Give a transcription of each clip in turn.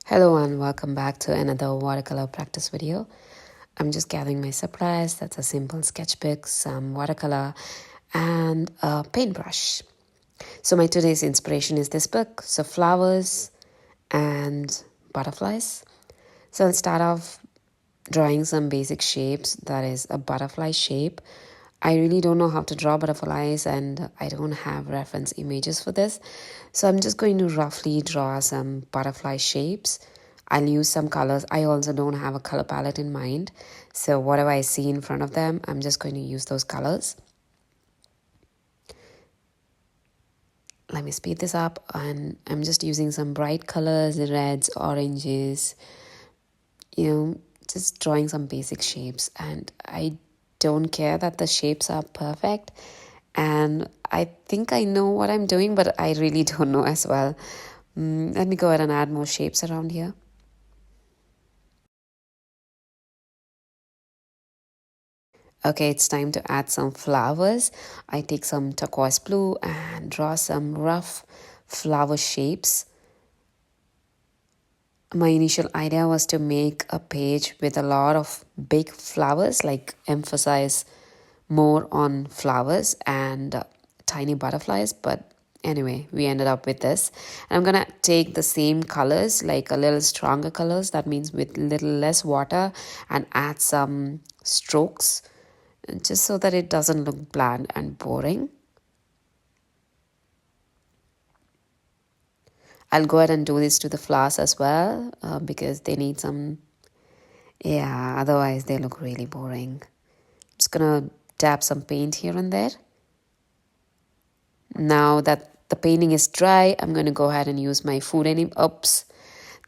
Hello and welcome back to another watercolor practice video. I'm just gathering my supplies. That's a simple sketchbook, some watercolor, and a paintbrush. So my today's inspiration is this book. So flowers and butterflies. So I'll start off drawing some basic shapes. That is a butterfly shape. I really don't know how to draw butterflies and I don't have reference images for this. So I'm just going to roughly draw some butterfly shapes. I'll use some colors. I also don't have a color palette in mind. So whatever I see in front of them, I'm just going to use those colors. Let me speed this up, and I'm just using some bright colors, reds, oranges, just drawing some basic shapes. And I don't care that the shapes are perfect, and I think I know what I'm doing, but I really don't know as well. Let me go ahead and add more shapes around here. Okay, it's time to add some flowers. I take some turquoise blue and draw some rough flower shapes. My initial idea was to make a page with a lot of big flowers, like emphasize more on flowers and tiny butterflies. But anyway, we ended up with this. And I'm gonna take the same colors, like a little stronger colors, that means with little less water, and add some strokes just so that it doesn't look bland and boring. I'll go ahead and do this to the flowers as well because they need some, otherwise they look really boring. I'm just gonna dab some paint here and there. Now that the painting is dry, I'm gonna go ahead and use my food nib. Oops,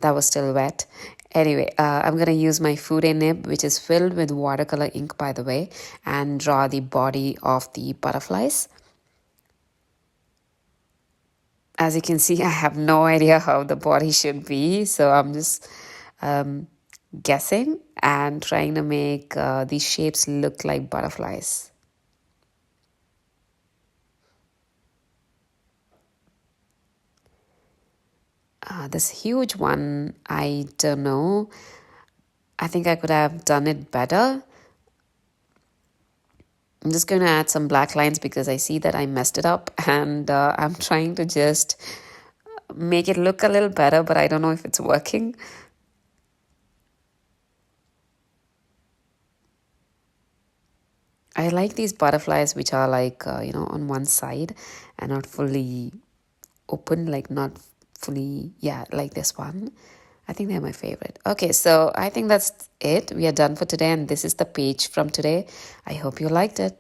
that was still wet. Anyway, I'm gonna use my food nib, which is filled with watercolor ink, by the way, and draw the body of the butterflies. As you can see, I have no idea how the body should be, so I'm just guessing and trying to make these shapes look like butterflies. This huge one, I don't know. I think I could have done it better. I'm just going to add some black lines because I see that I messed it up, and I'm trying to just make it look a little better, but I don't know if it's working. I like these butterflies which are like, on one side and not fully open, like not fully, like this one. I think they're my favorite. Okay, so I think that's it. We are done for today, and this is the page from today. I hope you liked it.